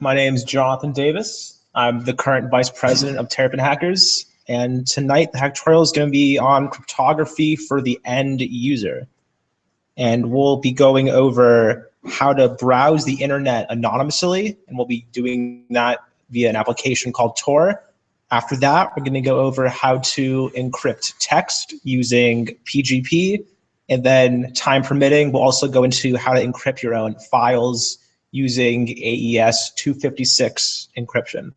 My name is Jonathan Davis. I'm the current vice president of Terrapin Hackers, and tonight the Hacktorial is going to be on cryptography for the end user. And we'll be going over how to browse the internet anonymously, and we'll be doing that via an application called Tor. After that, we're going to go over how to encrypt text using PGP, and then time permitting, we'll also go into how to encrypt your own files using AES 256 encryption.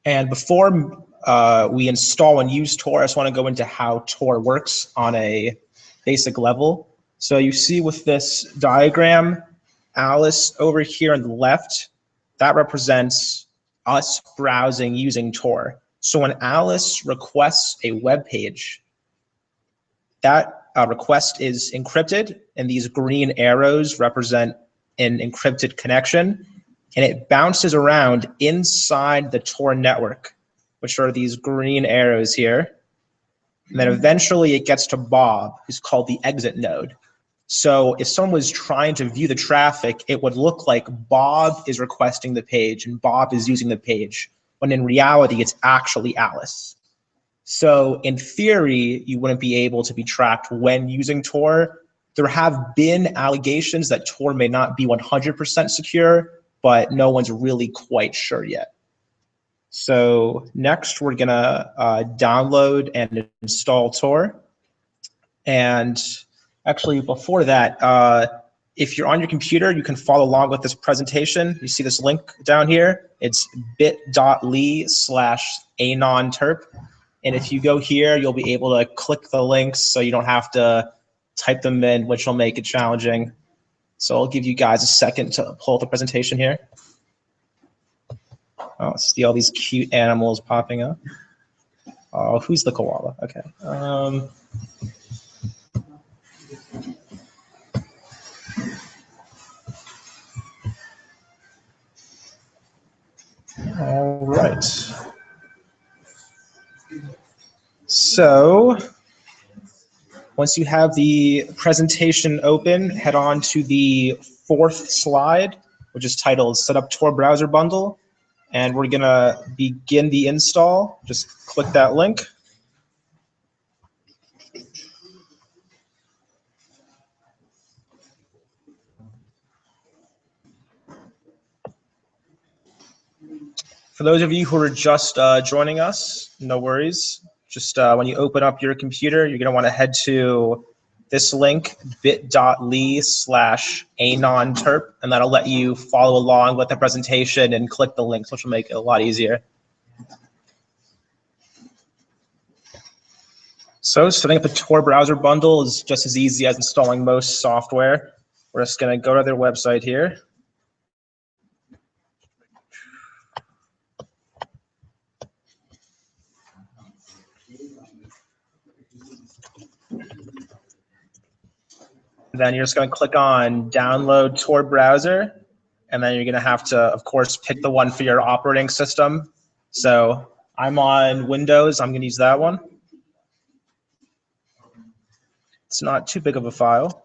And before we install and use Tor, I just want to go into how Tor works on a basic level. So you see with this diagram, Alice over here on the left, that represents us browsing using Tor. So when Alice requests a web page, that request is encrypted, and these green arrows represent an encrypted connection, and it bounces around inside the Tor network, which are these green arrows here. And then eventually it gets to Bob, who's called the exit node. So if someone was trying to view the traffic, it would look like Bob is requesting the page and Bob is using the page, when in reality it's actually Alice. So in theory, you wouldn't be able to be tracked when using Tor. There have been allegations that Tor may not be 100% secure, but no one's really quite sure yet. So next, we're gonna download and install Tor. And actually, before that, if you're on your computer, you can follow along with this presentation. You see this link down here? It's bit.ly/anonterp. And if you go here, you'll be able to click the links so you don't have to type them in, which will make it challenging. So I'll give you guys a second to pull up the presentation here. Oh, see all these cute animals popping up. Oh, who's the koala? Okay. All right. So once you have the presentation open, head on to the fourth slide, which is titled Set up Tor Browser Bundle. And we're gonna begin the install. Just click that link. For those of you who are just joining us, no worries. Just when you open up your computer, you're gonna wanna head to this link, bit.ly/anonterp, and that'll let you follow along with the presentation and click the links, which will make it a lot easier. So setting up a Tor browser bundle is just as easy as installing most software. We're just gonna go to their website here. Then you're just going to click on download Tor browser, and then you're going to have to, of course, pick the one for your operating system. So I'm on Windows. I'm going to use that one. It's not too big of a file.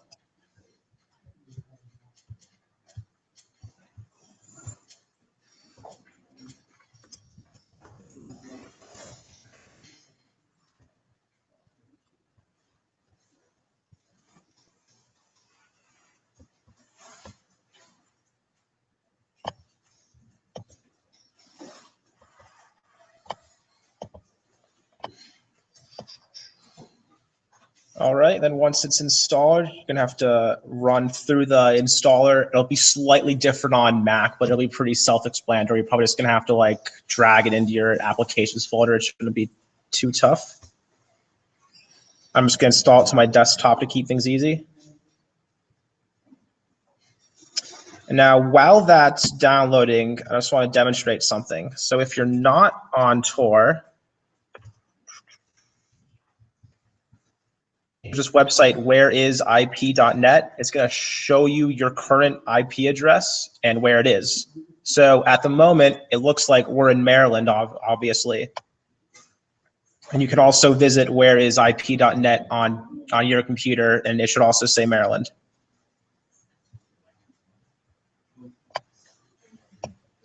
All right, then once it's installed, you're gonna have to run through the installer. It'll be slightly different on Mac, but it'll be pretty self-explanatory. You're probably just gonna have to like drag it into your applications folder. It shouldn't be too tough. I'm just gonna install it to my desktop to keep things easy. And now while that's downloading, I just wanna demonstrate something. So if you're not on Tor, this website, whereisip.net, it's going to show you your current IP address and where it is. So at the moment, it looks like we're in Maryland, obviously. And you can also visit whereisip.net on your computer, and it should also say Maryland.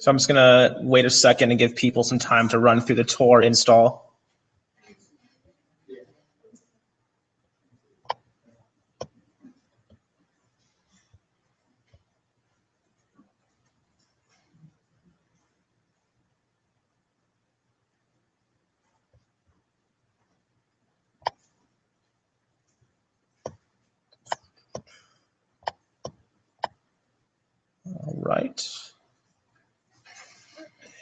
So I'm just gonna wait a second and give people some time to run through the Tor install. All right.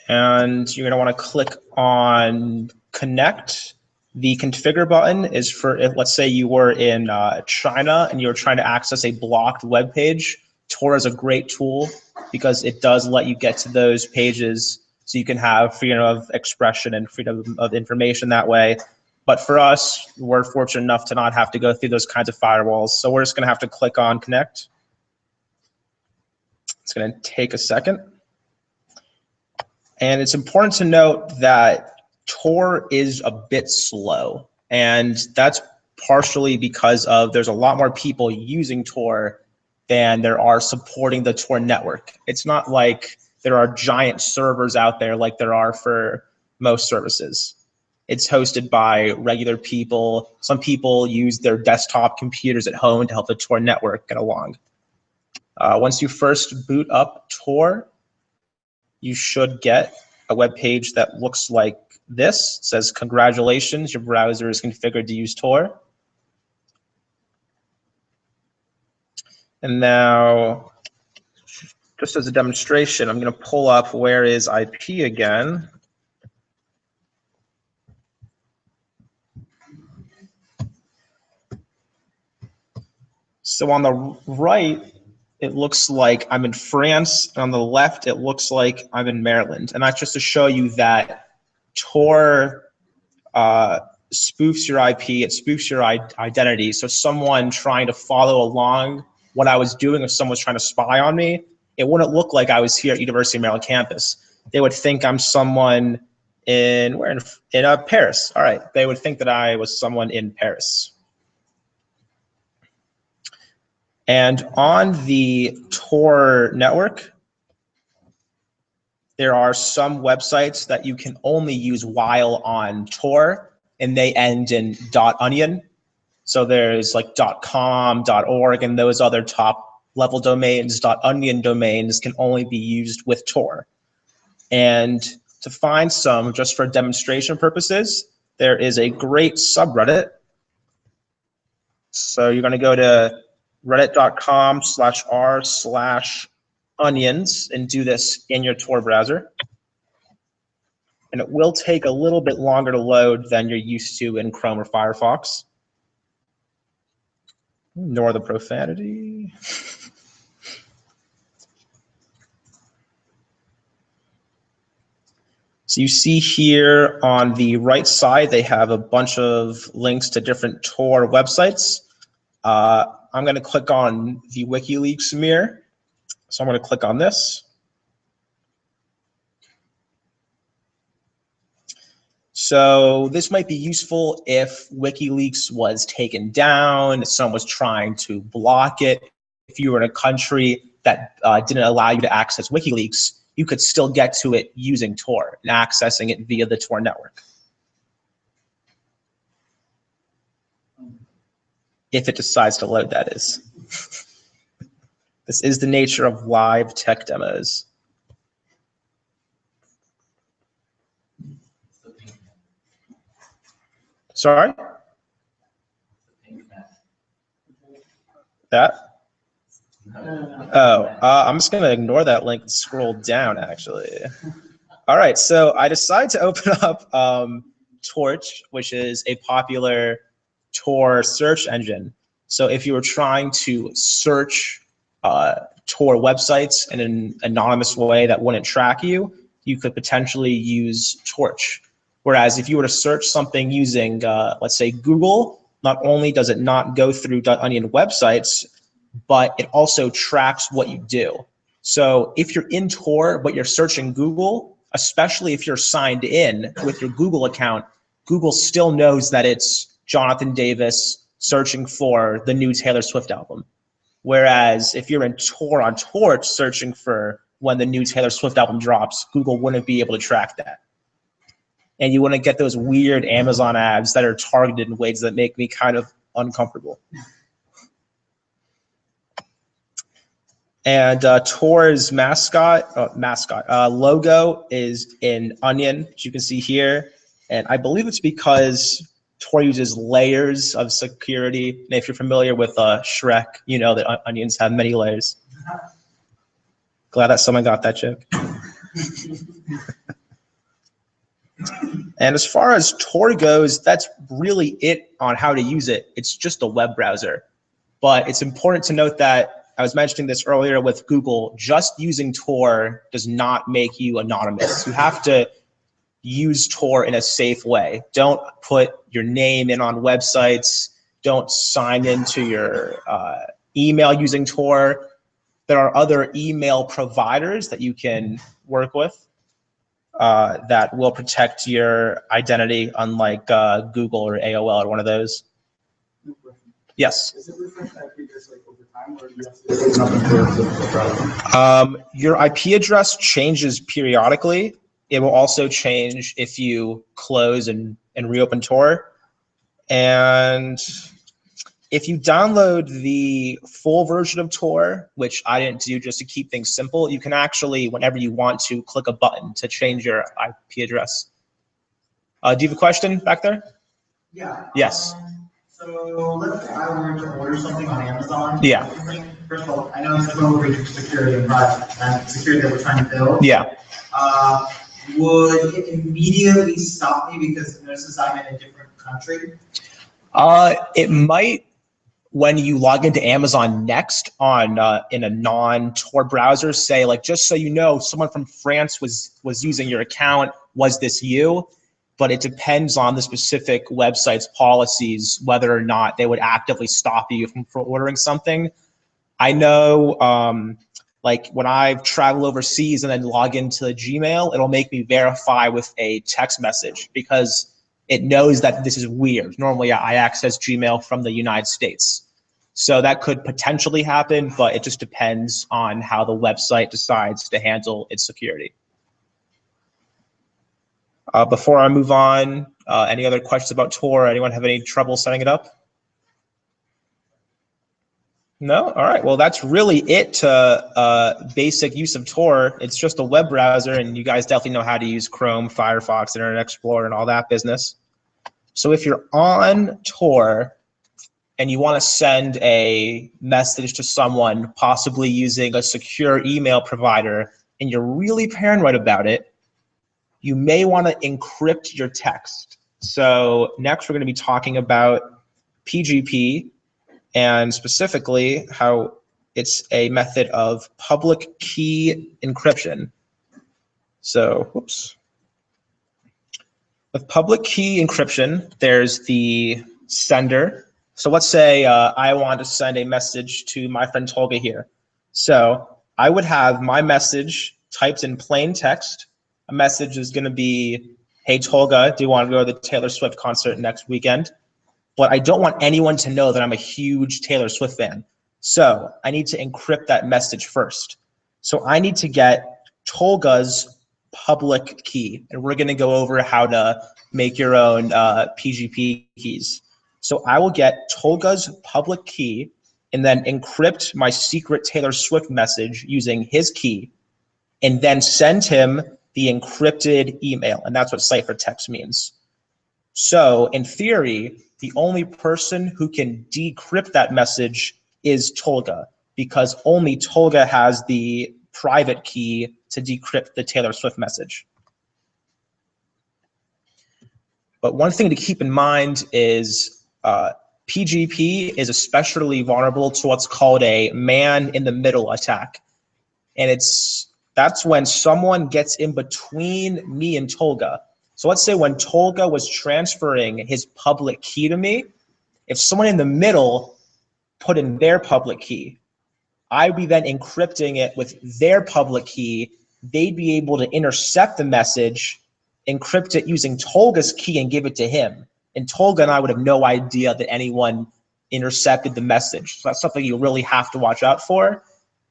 And you're going to want to click on connect. The configure button is for if, let's say you were in China and you're trying to access a blocked web page. Tor is a great tool because it does let you get to those pages so you can have freedom of expression and freedom of information that way. But for us, we're fortunate enough to not have to go through those kinds of firewalls. So we're just going to have to click on connect. It's going to take a second. And it's important to note that Tor is a bit slow, and that's partially because of there's a lot more people using Tor than there are supporting the Tor network. It's not like there are giant servers out there like there are for most services. It's hosted by regular people. Some people use their desktop computers at home to help the Tor network get along. Once you first boot up Tor, you should get a web page that looks like this. It says, congratulations, your browser is configured to use Tor. And now, just as a demonstration, I'm going to pull up where is IP again. So on the right, it looks like I'm in France. And on the left, it looks like I'm in Maryland. And that's just to show you that Tor spoofs your IP, it spoofs your identity. So someone trying to follow along what I was doing, if someone's trying to spy on me, it wouldn't look like I was here at University of Maryland campus. They would think I'm someone in Paris. All right, they would think that I was someone in Paris. And on the Tor network, there are some websites that you can only use while on Tor, and they end in .onion. So there's like .com, .org, and those other top level domains. .onion domains can only be used with Tor. And to find some, just for demonstration purposes, there is a great subreddit. So you're going to go to reddit.com/r/onions and do this in your Tor browser. And it will take a little bit longer to load than you're used to in Chrome or Firefox. Ignore the profanity. So you see here on the right side, they have a bunch of links to different Tor websites. I'm going to click on the WikiLeaks mirror. So I'm going to click on this. So this might be useful if WikiLeaks was taken down, if someone was trying to block it. If you were in a country that didn't allow you to access WikiLeaks, you could still get to it using Tor and accessing it via the Tor network. If it decides to load, that is. This is the nature of live tech demos. Sorry? That? Oh, I'm just going to ignore that link and scroll down, actually. All right, so I decided to open up Torch, which is a popular Tor search engine. So if you were trying to search Tor websites in an anonymous way that wouldn't track you, you could potentially use Torch. Whereas if you were to search something using, let's say, Google, not only does it not go through .onion websites, but it also tracks what you do. So if you're in Tor, but you're searching Google, especially if you're signed in with your Google account, Google still knows that it's Jonathan Davis searching for the new Taylor Swift album. Whereas if you're in Tor on Torch searching for when the new Taylor Swift album drops, Google wouldn't be able to track that. And you wouldn't get those weird Amazon ads that are targeted in ways that make me kind of uncomfortable. And Tor's logo is an onion, as you can see here. And I believe it's because Tor uses layers of security. And if you're familiar with Shrek, you know that onions have many layers. Glad that someone got that joke. And as far as Tor goes, that's really it on how to use it. It's just a web browser. But it's important to note that I was mentioning this earlier with Google, just using Tor does not make you anonymous. You have to use Tor in a safe way. Don't put your name in on websites. Don't sign into your email using Tor. There are other email providers that you can work with that will protect your identity, unlike Google or AOL or one of those. Yes. Is it refreshed IP address like over time, or you have to your IP address changes periodically. It will also change if you close and reopen Tor. And if you download the full version of Tor, which I didn't do just to keep things simple, you can actually, whenever you want to, click a button to change your IP address. Do you have a question back there? Yeah. Yes. So let's say I were to order something on Amazon. Yeah. First of all, I know it's appropriate security and security that we're trying to build. Yeah. Would it immediately stop me because since I'm in a different country? It might when you log into Amazon Next on in a non-Tor browser, say like, just so you know, someone from France was using your account. Was this you? But it depends on the specific website's policies whether or not they would actively stop you from ordering something. I know, like when I've traveled overseas and then log into Gmail, it'll make me verify with a text message because it knows that this is weird. Normally, I access Gmail from the United States. So that could potentially happen, but it just depends on how the website decides to handle its security. Before I move on, any other questions about Tor? Anyone have any trouble setting it up? No? All right. Well, that's really it to basic use of Tor. It's just a web browser, and you guys definitely know how to use Chrome, Firefox, Internet Explorer, and all that business. So if you're on Tor and you want to send a message to someone, possibly using a secure email provider, and you're really paranoid about it, you may want to encrypt your text. So next we're going to be talking about PGP, and specifically how it's a method of public key encryption. So, whoops. With public key encryption, there's the sender. So let's say I want to send a message to my friend Tolga here. So I would have my message typed in plain text. A message is going to be, hey, Tolga, do you want to go to the Taylor Swift concert next weekend? But I don't want anyone to know that I'm a huge Taylor Swift fan. So I need to encrypt that message first. So I need to get Tolga's public key. And we're going to go over how to make your own PGP keys. So I will get Tolga's public key and then encrypt my secret Taylor Swift message using his key, and then send him the encrypted email. And that's what ciphertext means. So in theory, the only person who can decrypt that message is Tolga, because only Tolga has the private key to decrypt the Taylor Swift message. But one thing to keep in mind is PGP is especially vulnerable to what's called a man-in-the-middle attack. And that's when someone gets in between me and Tolga. So let's say when Tolga was transferring his public key to me, if someone in the middle put in their public key, I'd be then encrypting it with their public key. They'd be able to intercept the message, encrypt it using Tolga's key and give it to him. And Tolga and I would have no idea that anyone intercepted the message. So that's something you really have to watch out for.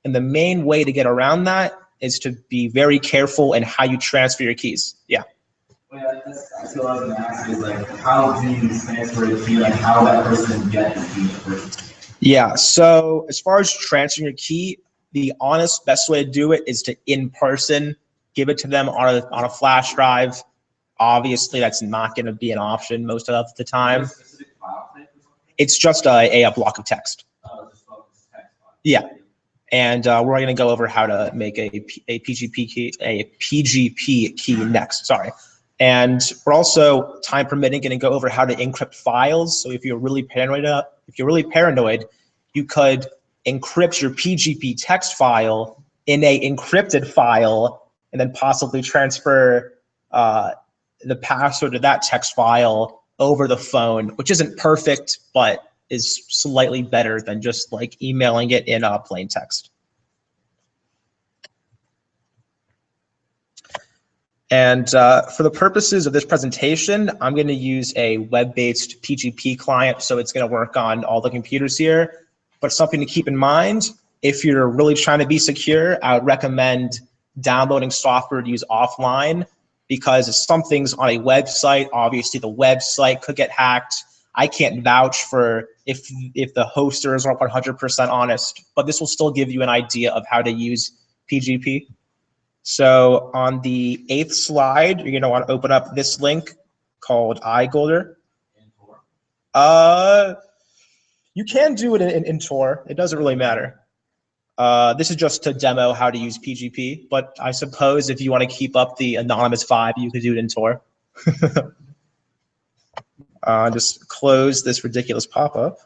And the main way to get around that is to be very careful in how you transfer your keys. Yeah. Well, yeah, that's what I was gonna ask is like, how do you transfer a key? Like, how that person get the key first? Yeah. So as far as transferring your key, the honest best way to do it is to in person give it to them on a flash drive. Obviously, that's not going to be an option most of the time. It's just a block of text. Yeah. And we're going to go over how to make a PGP key next. Sorry. And we're also, time permitting, going to go over how to encrypt files. So if you're really paranoid, you could encrypt your PGP text file in a encrypted file, and then possibly transfer the password to that text file over the phone, which isn't perfect, but is slightly better than just like emailing it in plain text. And for the purposes of this presentation, I'm going to use a web-based PGP client, so it's going to work on all the computers here. But something to keep in mind, if you're really trying to be secure, I would recommend downloading software to use offline, because if something's on a website, obviously the website could get hacked. I can't vouch for if the hosters are 100% honest, but this will still give you an idea of how to use PGP. So on the 8th slide, you're going to want to open up this link called iGolder. You can do it in Tor. It doesn't really matter. This is just to demo how to use PGP, but I suppose if you want to keep up the anonymous vibe, you could do it in Tor. Just close this ridiculous pop-up.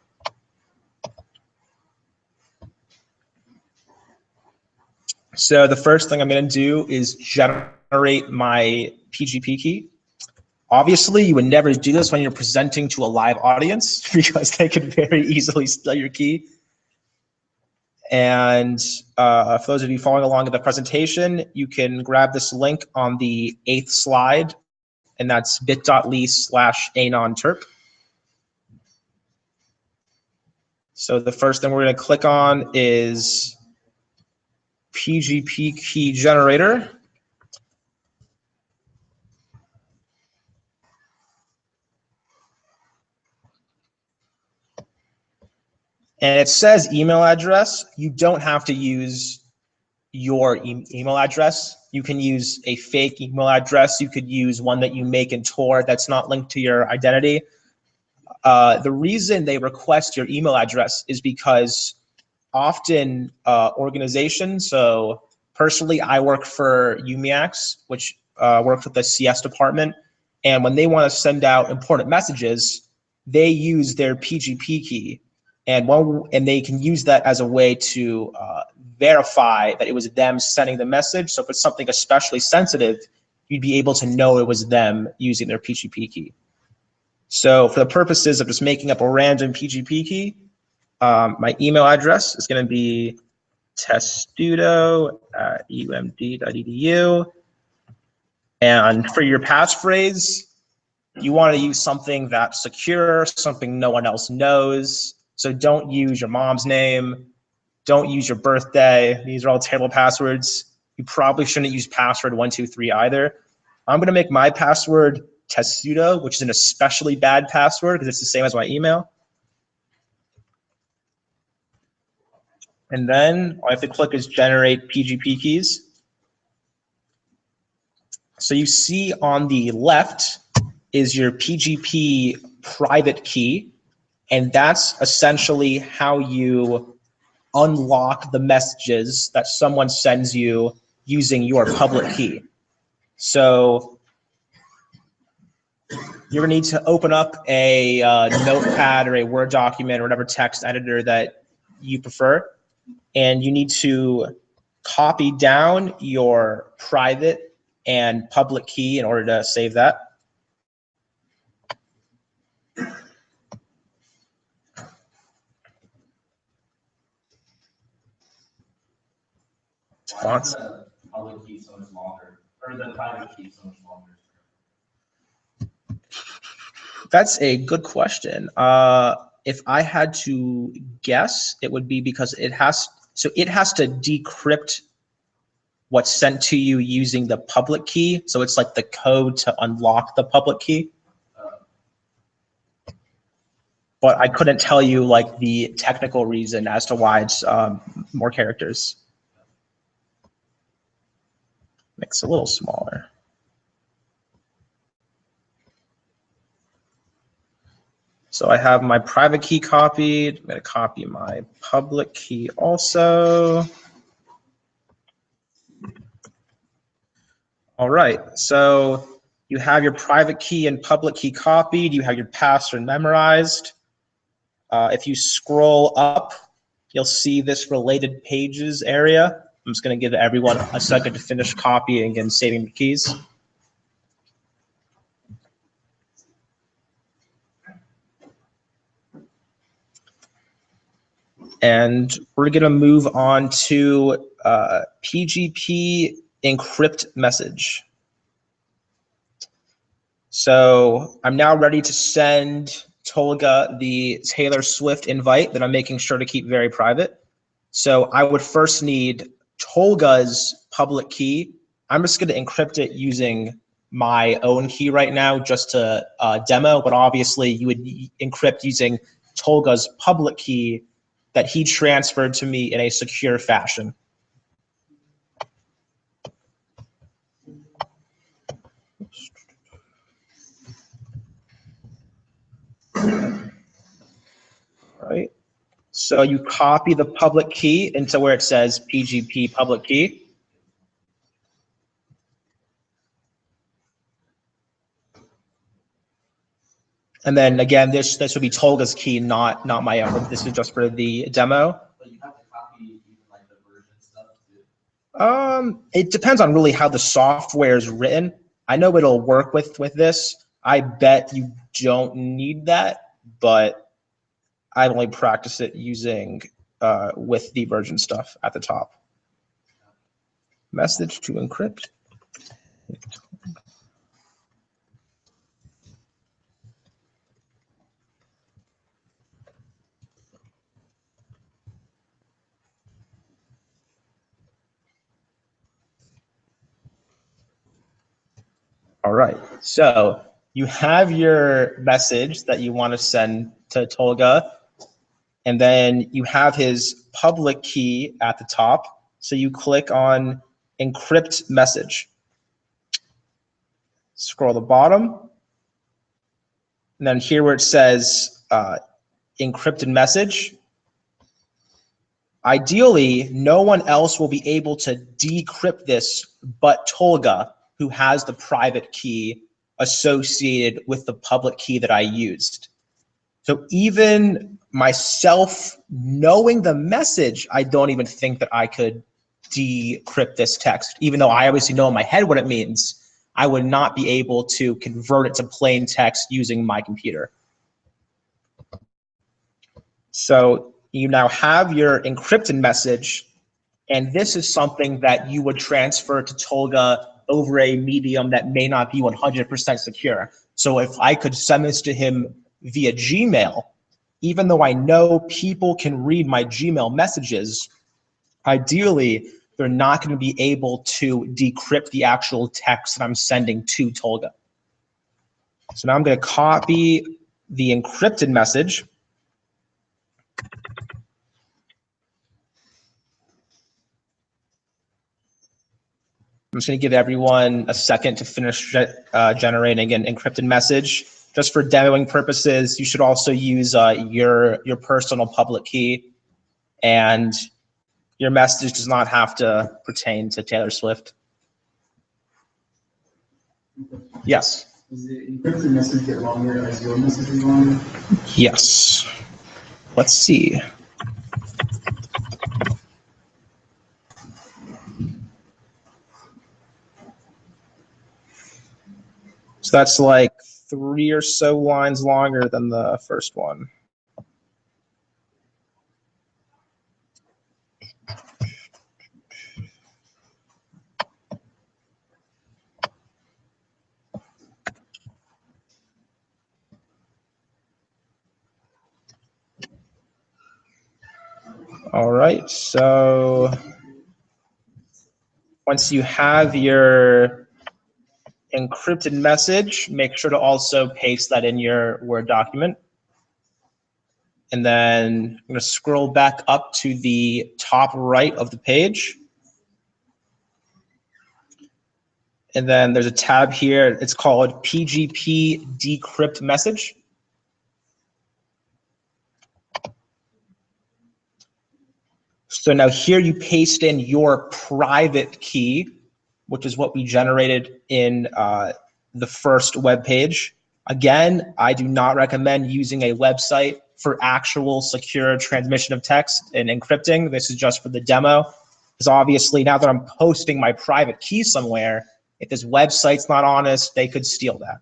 So the first thing I'm going to do is generate my PGP key. Obviously, you would never do this when you're presenting to a live audience, because they could very easily steal your key. And for those of you following along in the presentation, you can grab this link on the 8th slide, and that's bit.ly/anonturk. So the first thing we're going to click on is PGP key generator. And it says email address. You don't have to use your email address. You can use a fake email address. You could use one that you make in Tor that's not linked to your identity. The reason they request your email address is because often organizations, so personally I work for UMIAX, which works with the CS department, and when they want to send out important messages, they use their PGP key, and they can use that as a way to verify that it was them sending the message. So if it's something especially sensitive, you'd be able to know it was them using their PGP key. So for the purposes of just making up a random PGP key, my email address is going to be testudo@umd.edu. And for your passphrase, you want to use something that's secure, something no one else knows. So don't use your mom's name. Don't use your birthday. These are all terrible passwords. You probably shouldn't use password 123 either. I'm going to make my password testudo, which is an especially bad password because it's the same as my email. And then all I have to click is generate PGP keys. So you see on the left is your PGP private key, and that's essentially how you unlock the messages that someone sends you using your public key. So you're gonna need to open up a notepad or a Word document or whatever text editor that you prefer, and you need to copy down your private and public key in order to save that. Fonts. The public key so much longer, or the private key so much longer? That's a good question. If I had to guess, it would be because it has to decrypt what's sent to you using the public key. So it's like the code to unlock the public key. But I couldn't tell you like the technical reason as to why it's more characters. Makes it a little smaller. So I have my private key copied. I'm going to copy my public key also. All right, so you have your private key and public key copied. You have your password memorized. If you scroll up, you'll see this related pages area. I'm just going to give everyone a second to finish copying and saving the keys. And we're going to move on to PGP encrypt message. So I'm now ready to send Tolga the Taylor Swift invite that I'm making sure to keep very private. So I would first need Tolga's public key. I'm just going to encrypt it using my own key right now just to demo, but obviously you would encrypt using Tolga's public key that he transferred to me in a secure fashion. All right. So you copy the public key into where it says PGP public key. And then again, this would be Tolga's key, not my own. This is just for the demo. But you have to copy even like the version stuff too. It depends on really how the software is written. I know it'll work with this. I bet you don't need that, but I only practice it using with the version stuff at the top. Message to encrypt. All right, so you have your message that you want to send to Tolga, and then you have his public key at the top. So you click on encrypt message. Scroll to the bottom, and then here where it says encrypted message, ideally, no one else will be able to decrypt this but Tolga, who has the private key associated with the public key that I used. So even myself knowing the message, I don't even think that I could decrypt this text. Even though I obviously know in my head what it means, I would not be able to convert it to plain text using my computer. So you now have your encrypted message, and this is something that you would transfer to Tolga over a medium that may not be 100% secure. So if I could send this to him via Gmail, even though I know people can read my Gmail messages, ideally, they're not going to be able to decrypt the actual text that I'm sending to Tolga. So now I'm going to copy the encrypted message. I'm just going to give everyone a second to finish generating an encrypted message. Just for demoing purposes, you should also use your personal public key, and your message does not have to pertain to Taylor Swift. Yes. Does the encrypted message get longer as your message is longer? Yes. Let's see. So that's like 3 or so lines longer than the first one. All right, so once you have your encrypted message, make sure to also paste that in your Word document. And then I'm going to scroll back up to the top right of the page. And then there's a tab here. It's called PGP Decrypt Message. So now here you paste in your private key, which is what we generated in the first web page. Again, I do not recommend using a website for actual secure transmission of text and encrypting. This is just for the demo. Because obviously now that I'm posting my private key somewhere, if this website's not honest, they could steal that.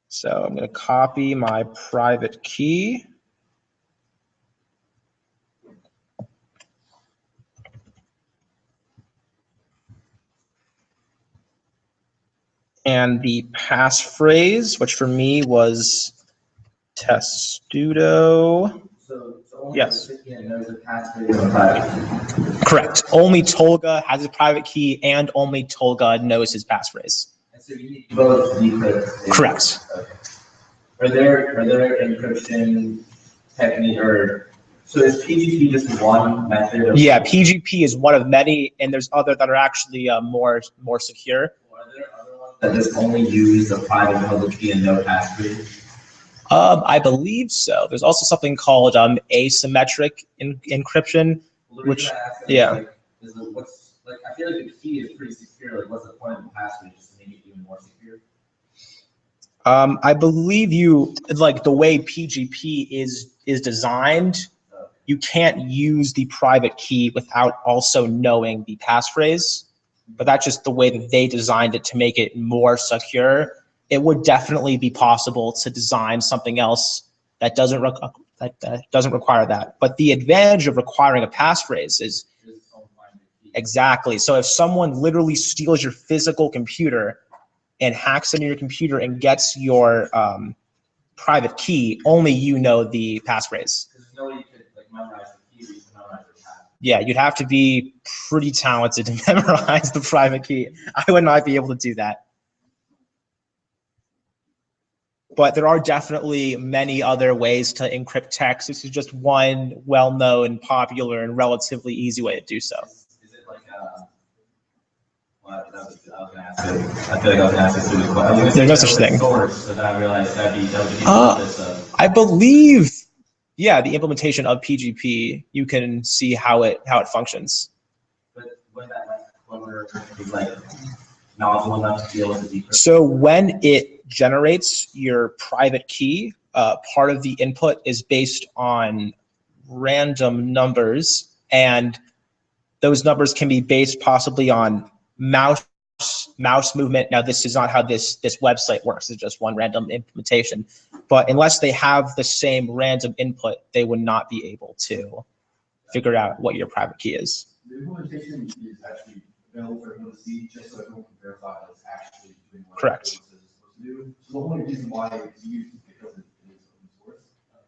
So I'm going to copy my private key. And the passphrase, which for me was testudo. So only Yes. the recipient knows the password of a private key. Correct. Only Tolga has a private key, and only Tolga knows his passphrase. And so you need both to decrypt. Correct. Okay. Are there encryption technique or so is PGP just one method of? Yeah, PGP is one of many, and there's other that are actually more secure. Are there other ones that just only use the private public key and no password? I believe so. There's also something called asymmetric encryption, which yeah. I feel like the key is pretty secure. Like, what's the point of the password? Just to make it even more secure. I believe the way PGP is designed, you can't use the private key without also knowing the passphrase. But that's just the way that they designed it to make it more secure. It would definitely be possible to design something else that doesn't require that. But the advantage of requiring a passphrase is exactly. So if someone literally steals your physical computer and hacks into your computer and gets your private key, only you know the passphrase. Because nobody could memorize the key, memorize the password. Yeah, you'd have to be pretty talented to memorize the private key. I would not be able to do that. But there are definitely many other ways to encrypt text. This is just one well-known, popular, and relatively easy way to do so. Is it like well, I was gonna ask it. I feel like I was gonna ask this question. There's no such thing. Source, and I realized that would be I believe, yeah, the implementation of PGP, you can see how it functions. But when we're knowledgeable enough to deal with the decryption. So when it generates your private key, part of the input is based on random numbers, and those numbers can be based possibly on mouse movement. Now, this is not how this website works. It's just one random implementation. But unless they have the same random input, they would not be able to figure out what your private key is. The implementation is actually available for everyone to see, just so everyone can verify that it's actually doing what Correct. it's supposed to do. So the only reason why it's used is because it is open source.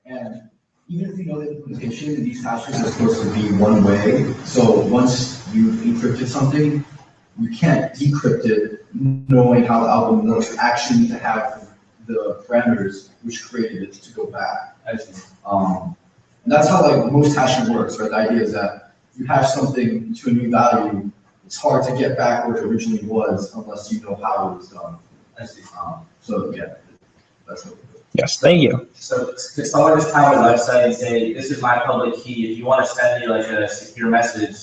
And even if you know the implementation, these hashes are supposed to be one way. So once you've encrypted something, you can't decrypt it knowing how the algorithm works. You actually need to have the parameters which created it to go back. And that's how most hashing works, right? The idea is that you hash something to a new value. It's hard to get back where it originally was unless you know how it was done. So yeah, that's what it is. Yes, thank you. So could someone just come to the website and say, this is my public key. If you want to send me a secure message,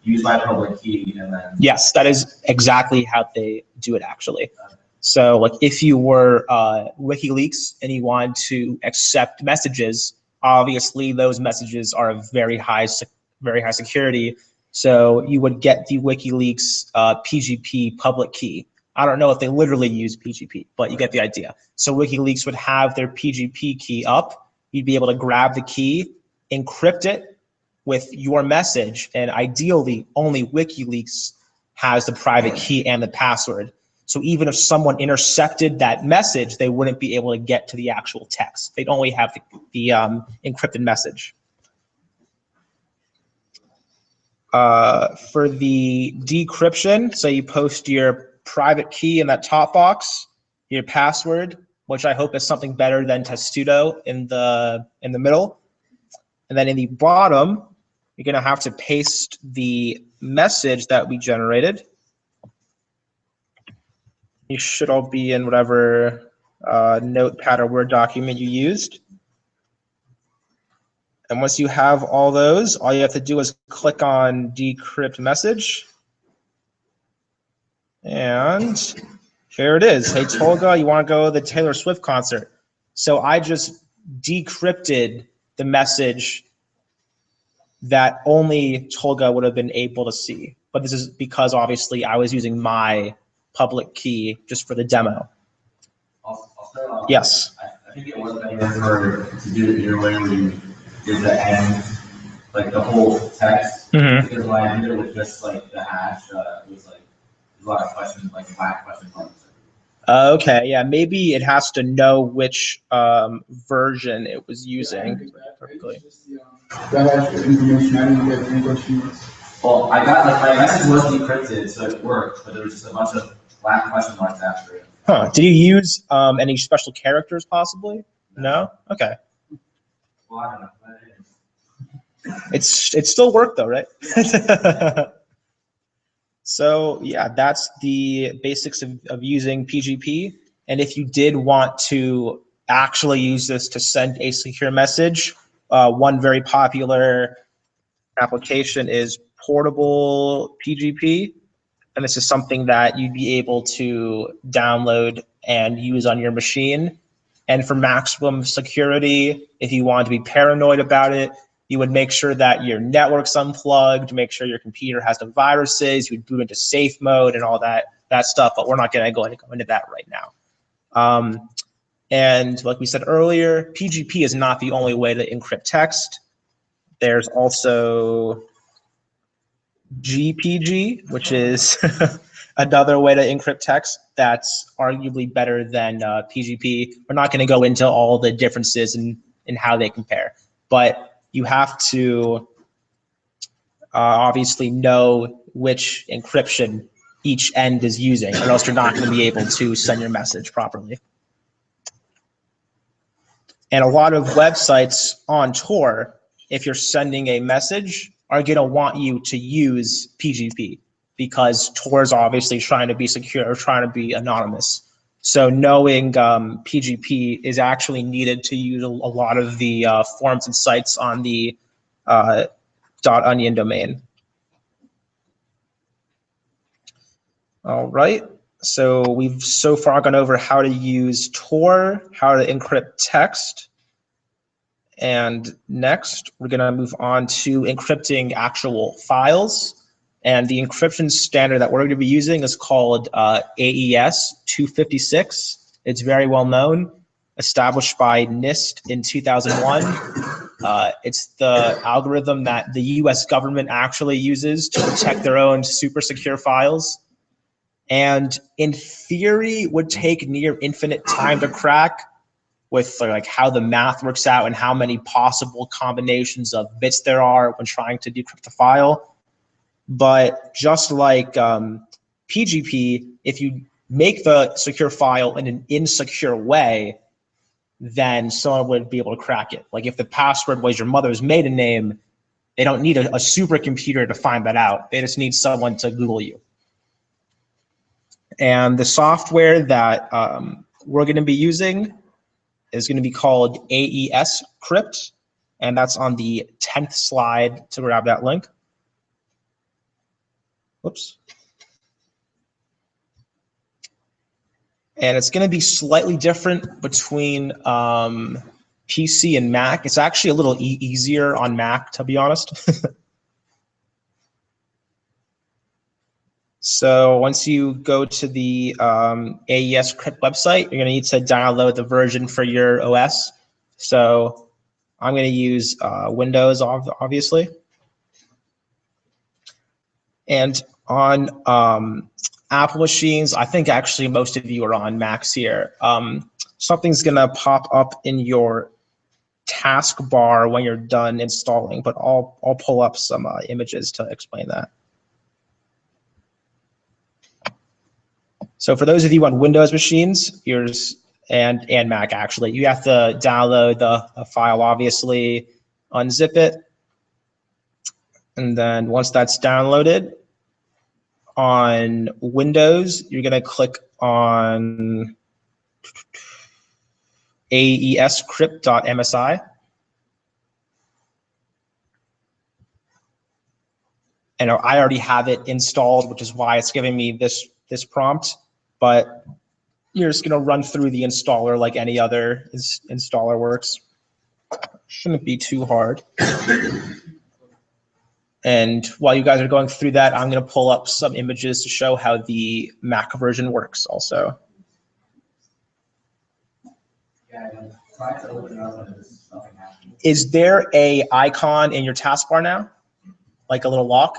use my public key, and then. Yes, that is exactly how they do it, actually. So if you were WikiLeaks and you wanted to accept messages, obviously those messages are of very high security. So you would get the WikiLeaks PGP public key. I don't know if they literally use PGP, but you get the idea. So WikiLeaks would have their PGP key up. You'd be able to grab the key, encrypt it with your message, and ideally only WikiLeaks has the private key and the password. So even if someone intercepted that message, they wouldn't be able to get to the actual text. They'd only have the encrypted message. For the decryption, so you post your private key in that top box, your password, which I hope is something better than testudo in the middle. And then in the bottom, you're going to have to paste the message that we generated. You should all be in whatever notepad or Word document you used. And once you have all those, all you have to do is click on decrypt message. And here it is. Hey, Tolga, you want to go to the Taylor Swift concert? So I just decrypted the message that only Tolga would have been able to see. But this is because obviously I was using my public key just for the demo. I'll start off. Yes. I think it was better to do it your way where you did the end, like the whole text. Mm-hmm. Because when I did it with just like the hash, it was like a lot of questions, like black question marks. Okay, yeah, maybe it has to know which version it was using. Well, I got like my message was decrypted, so it worked, but there was just a bunch of black question marks after it. Huh? Did you use any special characters possibly? No. Okay. Well, I don't know. It still worked though, right? So yeah, that's the basics of using PGP. And if you did want to actually use this to send a secure message, one very popular application is portable PGP. And this is something that you'd be able to download and use on your machine. And for maximum security, if you want to be paranoid about it, you would make sure that your network's unplugged, make sure your computer has no viruses, you would boot into safe mode and all that stuff, but we're not going to go into that right now. And like we said earlier, PGP is not the only way to encrypt text. There's also GPG, which is another way to encrypt text that's arguably better than PGP. We're not going to go into all the differences in how they compare, but you have to obviously know which encryption each end is using, or else you're not going to be able to send your message properly. And a lot of websites on Tor, if you're sending a message, are going to want you to use PGP because Tor is obviously trying to be secure or trying to be anonymous. So knowing PGP is actually needed to use a lot of the forums and sites on the .onion domain. All right, so we've so far gone over how to use Tor, how to encrypt text. And next, we're going to move on to encrypting actual files. And the encryption standard that we're going to be using is called AES 256. It's very well known, established by NIST in 2001. It's the algorithm that the US government actually uses to protect their own super secure files. And in theory, would take near infinite time to crack with like how the math works out and how many possible combinations of bits there are when trying to decrypt the file. But just like PGP, if you make the secure file in an insecure way, then someone would be able to crack it. Like if the password was your mother's maiden name, they don't need a supercomputer to find that out. They just need someone to Google you. And the software that we're going to be using is going to be called AES Crypt, and that's on the 10th slide to grab that link. Whoops. And it's going to be slightly different between PC and Mac. It's actually a little easier on Mac, to be honest. So once you go to the AES Crypt website, you're going to need to download the version for your OS. So I'm going to use Windows, obviously. And on Apple machines, I think actually most of you are on Macs here. Something's going to pop up in your taskbar when you're done installing, but I'll pull up some images to explain that. So for those of you on Windows machines, and Mac actually, you have to download the file, obviously, unzip it, and then once that's downloaded, on Windows, you're going to click on aescrypt.msi. And I already have it installed, which is why it's giving me this prompt. But you're just going to run through the installer like any other installer works. Shouldn't be too hard. And while you guys are going through that, I'm going to pull up some images to show how the Mac version works also. Is there a icon in your taskbar now? Like a little lock?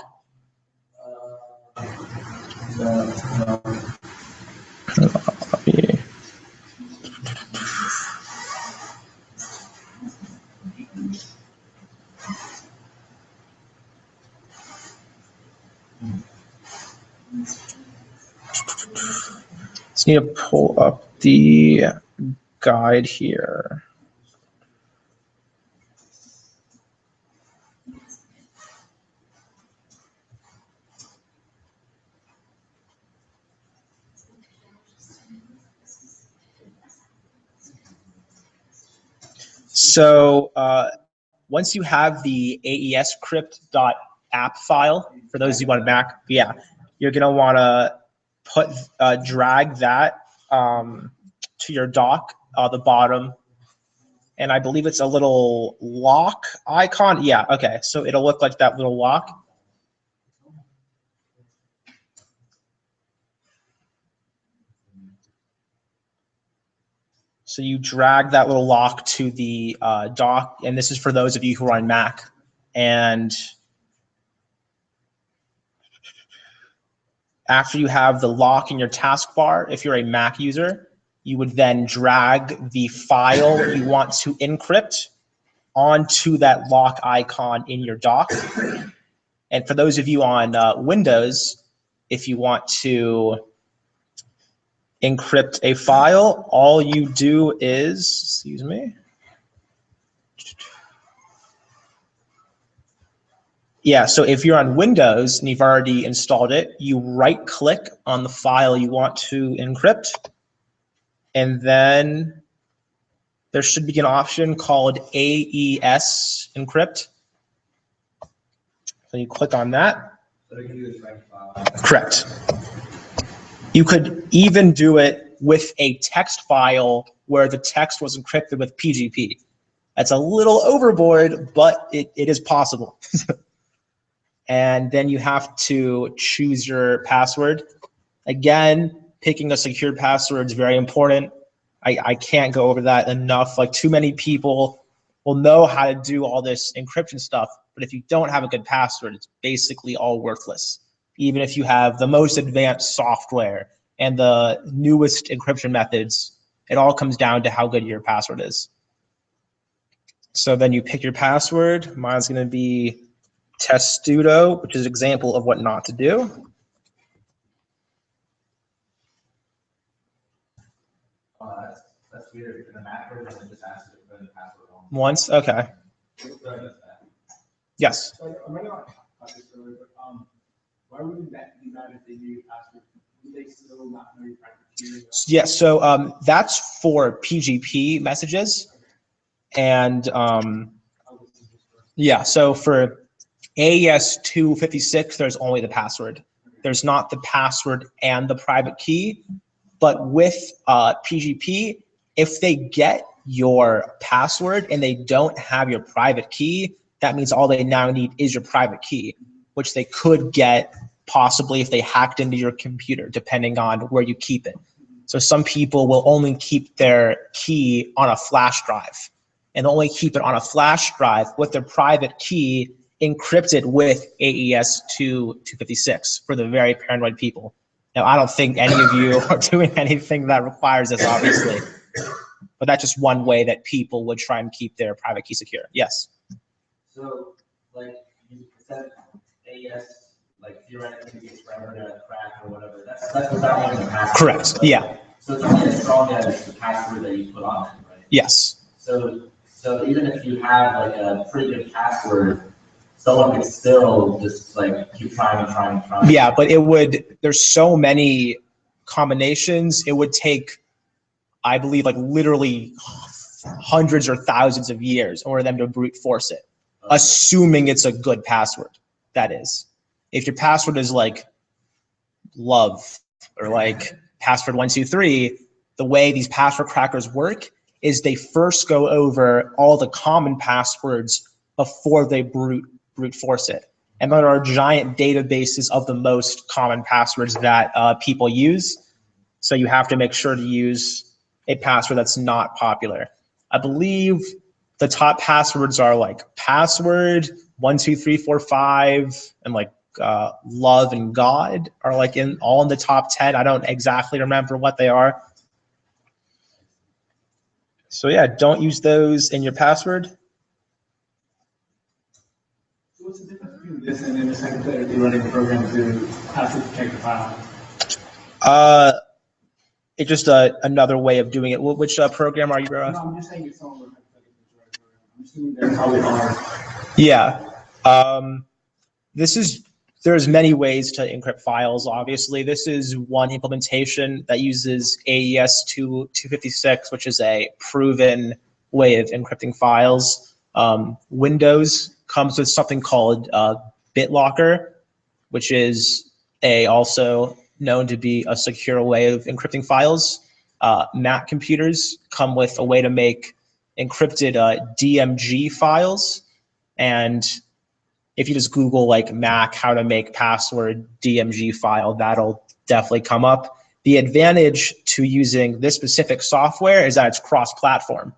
Just need to pull up the guide here. So once you have the aescrypt.app file, for those who want Mac, yeah, you're gonna want to drag that to your dock, the bottom, and I believe it's a little lock icon. Yeah, okay, so it'll look like that little lock. So you drag that little lock to the dock, and this is for those of you who are on Mac. And after you have the lock in your taskbar, if you're a Mac user, you would then drag the file you want to encrypt onto that lock icon in your dock. And for those of you on Windows, if you want to encrypt a file, all you do is, excuse me. Yeah, so if you're on Windows and you've already installed it, you right click on the file you want to encrypt, and then there should be an option called AES encrypt. So you click on that. So we can do this right file. Correct. You could even do it with a text file where the text was encrypted with PGP. That's a little overboard, but it is possible. And then you have to choose your password. Again, picking a secure password is very important. I can't go over that enough. Like, too many people will know how to do all this encryption stuff, but if you don't have a good password, it's basically all worthless. Even if you have the most advanced software and the newest encryption methods, it all comes down to how good your password is. So then you pick your password. Mine's going to be testudo, which is an example of what not to do. That's weird. In the Mac version, it just asks you to put in the password on. Once, okay. Yes. So I might not have this earlier, but why wouldn't that be bad if they knew your password? Would they still not know your private key? Yeah, so that's for PGP messages. And yeah, so for AES-256, there's only the password. There's not the password and the private key. But with PGP, if they get your password and they don't have your private key, that means all they now need is your private key, which they could get possibly if they hacked into your computer, depending on where you keep it. So some people will only keep their key on a flash drive, and only keep it on a flash drive with their private key encrypted with AES-256 for the very paranoid people. Now, I don't think any of you are doing anything that requires this, obviously. but that's just one way that people would try and keep their private key secure. Yes. So, like, you said AES, like, theoretically gets rendered a crack or whatever. That's without having a password. Correct. Right? Yeah. So it's only as strong as the password that you put on it, right? Yes. So even if you have like a pretty good password, someone could still just like keep trying and trying and trying. Yeah, but it would, there's so many combinations, it would take, I believe, like literally hundreds or thousands of years in order for them to brute force it, assuming it's a good password, that is. If your password is like love or like password123, the way these password crackers work is they first go over all the common passwords before they brute force it. And there are giant databases of the most common passwords that people use. So you have to make sure to use a password that's not popular. I believe the top passwords are like password 12345 and like love and God are like all in the top 10. I don't exactly remember what they are. So yeah, don't use those in your password. So what's the difference between this and then just hypothetically running a program to password protect the file? It's just another way of doing it. Which program are you, bro? No, I'm just saying it's all hypothetical. I'm assuming there probably are. Yeah. There's many ways to encrypt files, obviously. This is one implementation that uses AES 256, which is a proven way of encrypting files. Windows comes with something called BitLocker, which is also known to be a secure way of encrypting files. Mac computers come with a way to make encrypted DMG files, and if you just Google like Mac, how to make password DMG file, that'll definitely come up. The advantage to using this specific software is that it's cross-platform.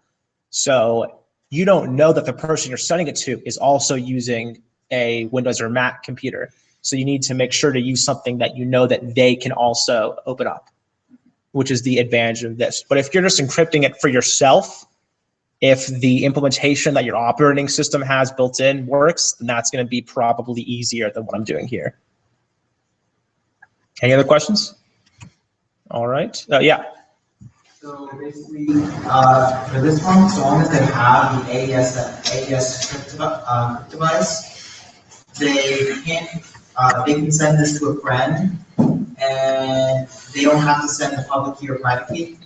So you don't know that the person you're sending it to is also using a Windows or Mac computer. So you need to make sure to use something that you know that they can also open up, which is the advantage of this. But if you're just encrypting it for yourself, if the implementation that your operating system has built in works, then that's going to be probably easier than what I'm doing here. Any other questions? All right. Yeah. So basically, for this one, as long as they have the AES crypto device, they can send this to a friend, and they don't have to send the public key or private key.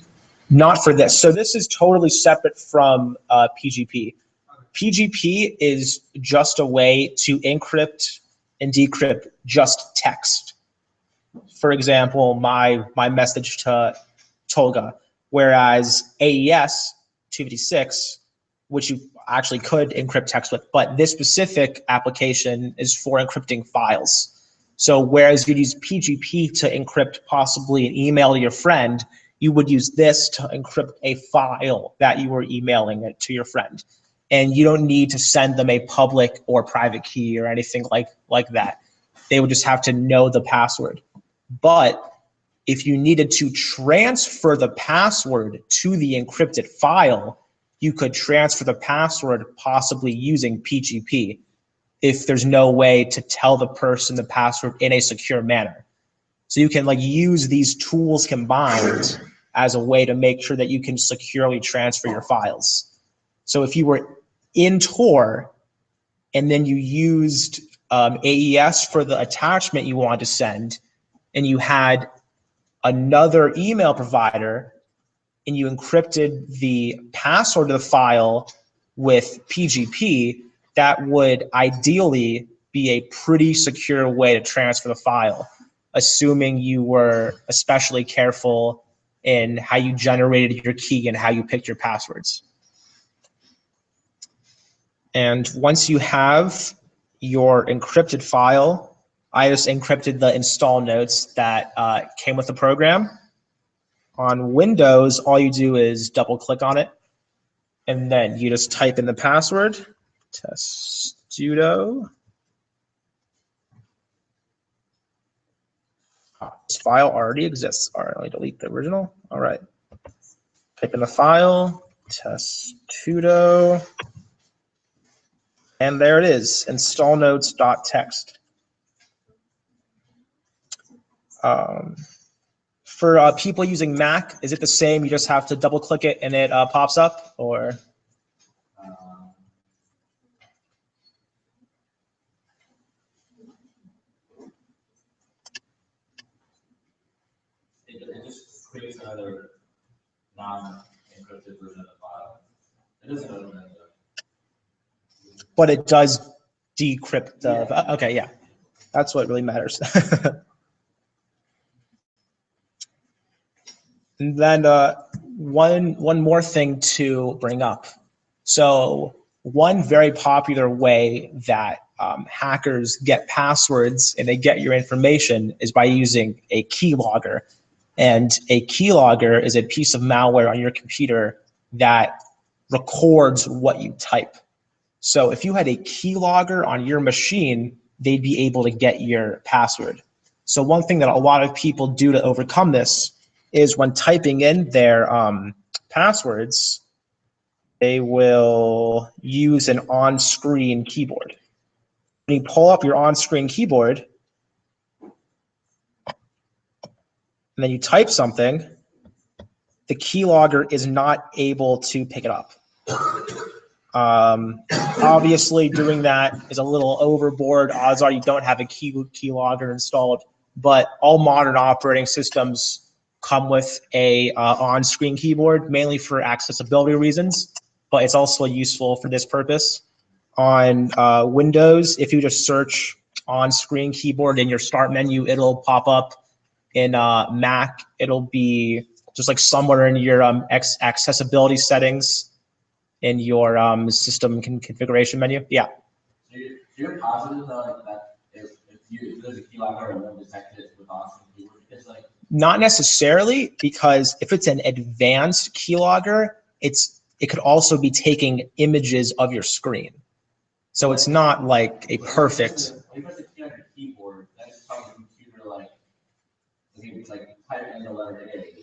Not for this. So this is totally separate from PGP. PGP is just a way to encrypt and decrypt just text. For example, my message to Tolga, whereas AES 256, which you actually could encrypt text with, but this specific application is for encrypting files. So whereas you'd use PGP to encrypt possibly an email to your friend, you would use this to encrypt a file that you were emailing it to your friend. And you don't need to send them a public or private key or anything like that. They would just have to know the password. But if you needed to transfer the password to the encrypted file, you could transfer the password possibly using PGP if there's no way to tell the person the password in a secure manner. So you can like use these tools combined as a way to make sure that you can securely transfer your files. So if you were in Tor and then you used AES for the attachment you wanted to send, and you had another email provider and you encrypted the password of the file with PGP, that would ideally be a pretty secure way to transfer the file, assuming you were especially careful in how you generated your key and how you picked your passwords. And once you have your encrypted file, I just encrypted the install notes that came with the program. On Windows, all you do is double click on it, and then you just type in the password, testudo. This file already exists. All right, let me delete the original. All right. Type in the file, testudo. And there it is, install notes.txt. For people using Mac, is it the same? You just have to double click it and it pops up, or? It just creates another non-encrypted version of the file. It doesn't open it. But it does decrypt the, okay, yeah. That's what really matters. And then one more thing to bring up. So one very popular way that hackers get passwords and they get your information is by using a keylogger. And a keylogger is a piece of malware on your computer that records what you type. So if you had a keylogger on your machine, they'd be able to get your password. So one thing that a lot of people do to overcome this is when typing in their passwords, they will use an on-screen keyboard. When you pull up your on-screen keyboard, and then you type something, the keylogger is not able to pick it up. Obviously, doing that is a little overboard. Odds are you don't have a keylogger installed, but all modern operating systems come with a on-screen keyboard, mainly for accessibility reasons, but it's also useful for this purpose. On Windows, if you just search on-screen keyboard in your start menu, it'll pop up. In Mac, it'll be just like somewhere in your accessibility settings in your system configuration menu. Yeah. So you're positive that if there's a keylogger, it won't detect it with on-screen keyboard? It's like, not necessarily, because if it's an advanced keylogger, it could also be taking images of your screen. So it's not like a perfect. When you press the key on your keyboard, that's telling the computer like type in the letter A.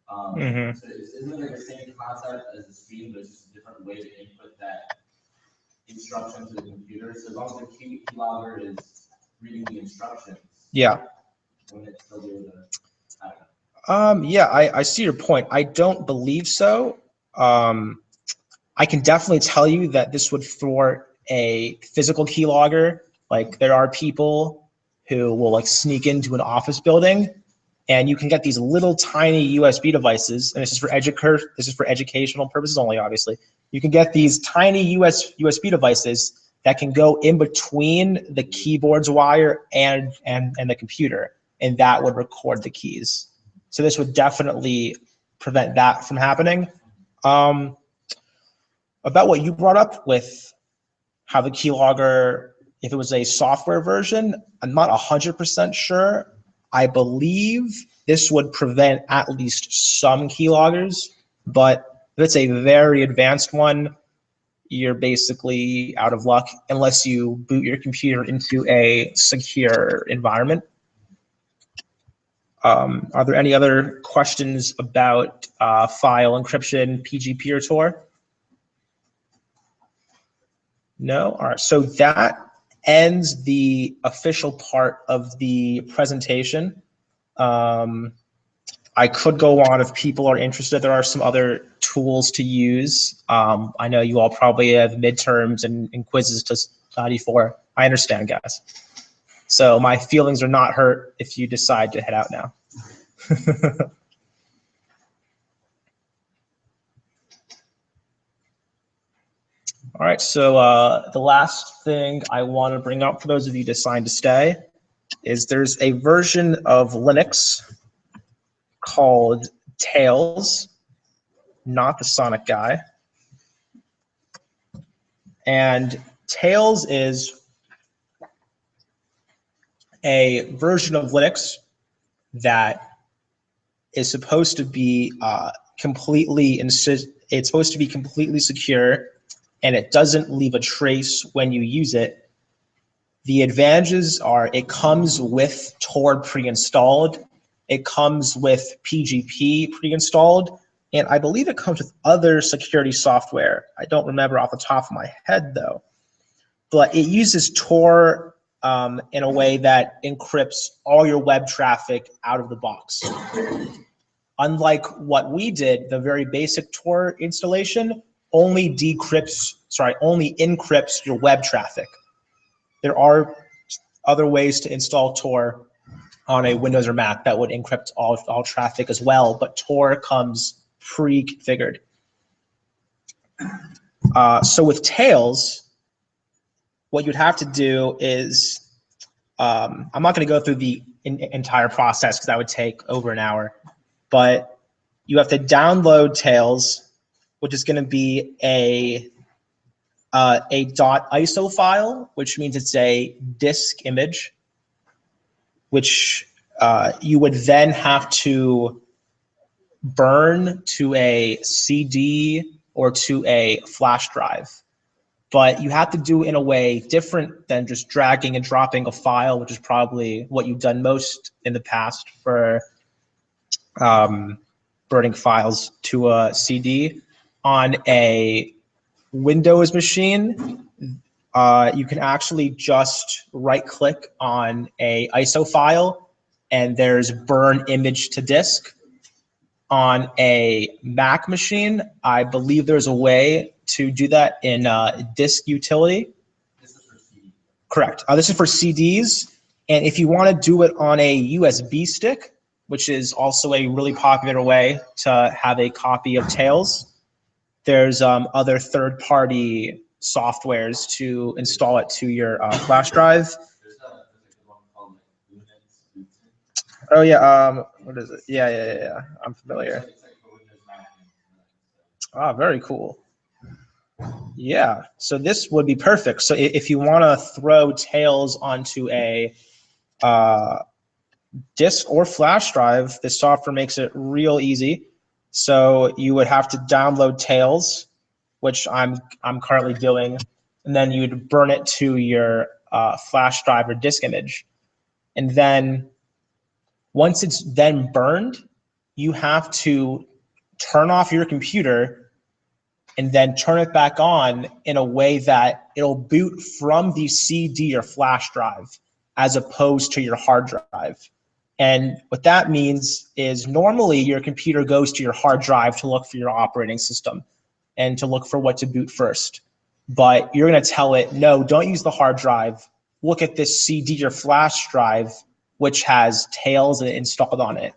So isn't it like the same concept as the screen, but it's just a different way to input that instruction to the computer? So as long as the keylogger is reading the instructions, yeah. Wouldn't it still be able to? Yeah, I see your point. I don't believe so. I can definitely tell you that this would thwart a physical keylogger. Like there are people who will like sneak into an office building, and you can get these little tiny USB devices, and this is for educational purposes only, obviously. You can get these tiny USB devices that can go in between the keyboard's wire and the computer, and that would record the keys. So this would definitely prevent that from happening. About what you brought up with how the keylogger, if it was a software version, I'm not 100% sure. I believe this would prevent at least some keyloggers, but if it's a very advanced one, you're basically out of luck unless you boot your computer into a secure environment. Are there any other questions about file encryption, PGP, or Tor? No? All right, so that ends the official part of the presentation. I could go on if people are interested. There are some other tools to use. I know you all probably have midterms and quizzes to study for. I understand, guys. So my feelings are not hurt if you decide to head out now. All right, so the last thing I want to bring up for those of you who decide to stay is there's a version of Linux called Tails, not the Sonic guy. And Tails is a version of Linux that is supposed to be it's supposed to be completely secure, and it doesn't leave a trace when you use it. The advantages are it comes with Tor pre-installed, it comes with PGP pre-installed, And I believe it comes with other security software. I don't remember off the top of my head though. But it uses Tor in a way that encrypts all your web traffic out of the box. Unlike what we did, the very basic Tor installation only encrypts your web traffic. There are other ways to install Tor on a Windows or Mac that would encrypt all traffic as well, but Tor comes pre-configured. So with Tails, what you'd have to do is, I'm not going to go through the entire process because that would take over an hour, but you have to download Tails, which is going to be a .iso file, which means it's a disk image, which you would then have to burn to a CD or to a flash drive. But you have to do it in a way different than just dragging and dropping a file, which is probably what you've done most in the past for burning files to a CD. On a Windows machine, you can actually just right-click on a ISO file, and there's burn image to disk. On a Mac machine, I believe there's a way to do that in disk utility. This is for CD. Correct. This is for CDs. And if you want to do it on a USB stick, which is also a really popular way to have a copy of Tails, there's other third-party softwares to install it to your flash drive. There's a good one called like Unix. Oh yeah, what is it? Yeah. I'm familiar. It's like for Windows, Mac, and Ah, very cool. Yeah, so this would be perfect. So if you want to throw Tails onto a disk or flash drive, this software makes it real easy. So you would have to download Tails, which I'm currently doing, and then you'd burn it to your flash drive or disk image. And then once it's then burned, you have to turn off your computer and then turn it back on in a way that it'll boot from the CD or flash drive as opposed to your hard drive. And what that means is normally your computer goes to your hard drive to look for your operating system and to look for what to boot first. But you're going to tell it, no, don't use the hard drive. Look at this CD or flash drive, which has Tails installed on it.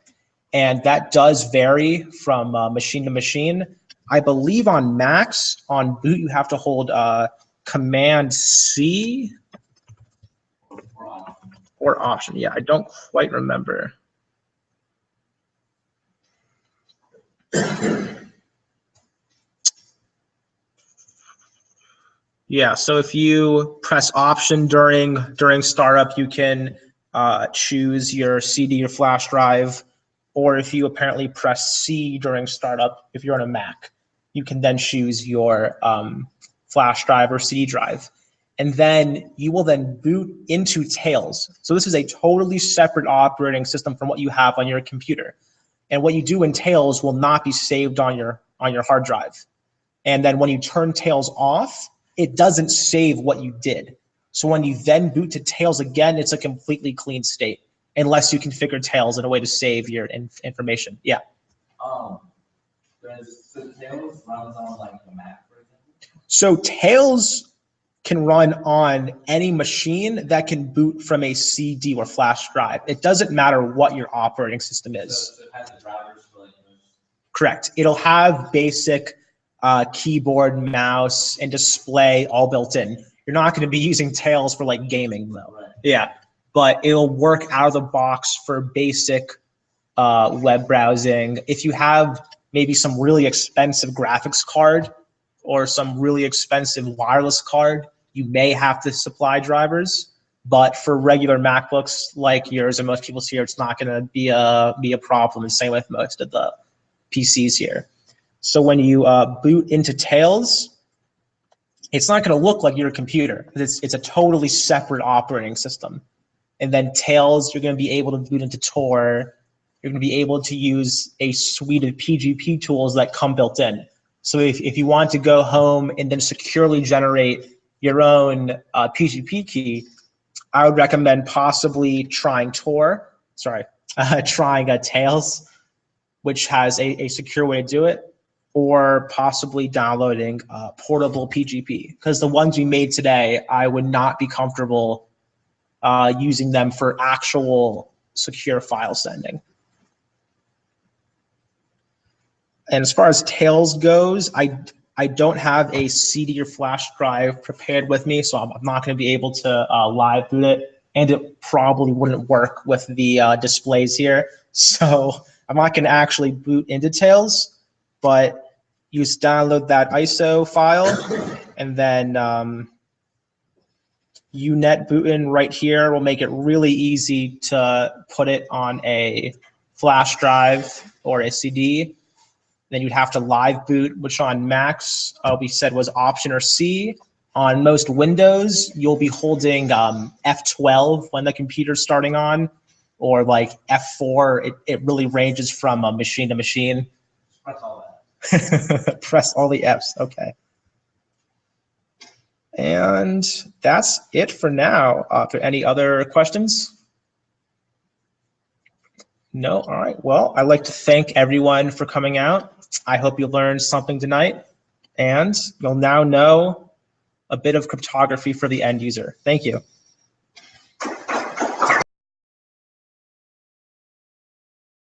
And that does vary from machine to machine. I believe on Macs, on boot, you have to hold Command C or Option. Yeah, I don't quite remember. Yeah, so if you press Option during startup, you can choose your CD or flash drive, or if you apparently press C during startup, if you're on a Mac, you can then choose your flash drive or CD drive. And then you will then boot into Tails. So this is a totally separate operating system from what you have on your computer. And what you do in Tails will not be saved on your hard drive. And then when you turn Tails off, it doesn't save what you did. So when you then boot to Tails again, it's a completely clean state, unless you configure Tails in a way to save your information. Yeah. so Tails runs on like a Mac, for example? So Tails can run on any machine that can boot from a CD or flash drive. It doesn't matter what your operating system is. So it has the drivers for like those. Correct. It'll have basic keyboard, mouse, and display all built in. You're not going to be using Tails for like gaming though. Right. Yeah, but it'll work out of the box for basic web browsing. If you have maybe some really expensive graphics card or some really expensive wireless card, you may have to supply drivers. But for regular MacBooks like yours and most people's here, it's not going to be a problem. And same with most of the PCs here. So when you boot into Tails, it's not going to look like your computer. It's a totally separate operating system. And then Tails, you're going to be able to boot into Tor you're going to be able to use a suite of PGP tools that come built in. So if you want to go home and then securely generate your own PGP key, I would recommend possibly trying trying Tails, which has a secure way to do it, or possibly downloading portable PGP, because the ones we made today, I would not be comfortable using them for actual secure file sending. And as far as Tails goes, I don't have a CD or flash drive prepared with me, so I'm not going to be able to live boot it, and it probably wouldn't work with the displays here. So I'm not going to actually boot into Tails, but you just download that ISO file, and then UNet bootin right here will make it really easy to put it on a flash drive or a CD. Then you'd have to live boot, which on Macs we said was Option or C. On most Windows, you'll be holding F12 when the computer's starting on, or like F4. It really ranges from machine to machine. Press all that. Press all the Fs, okay. And that's it for now. Are there any other questions? No? All right. Well, I'd like to thank everyone for coming out. I hope you learned something tonight, and you'll now know a bit of cryptography for the end user. Thank you.